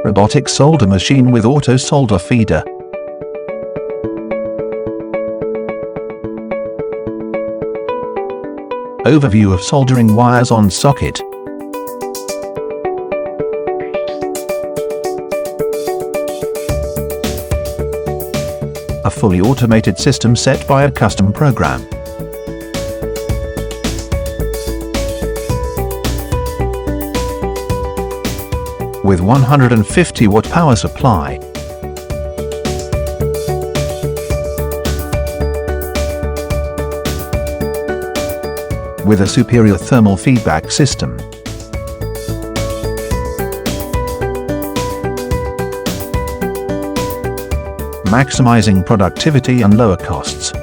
robotic solder machine with auto solder feeder. Overview of soldering wires on socket. A fully automated system set by a custom program. With 150-watt power supply. With a superior thermal feedback system. Maximizing productivity and lower costs.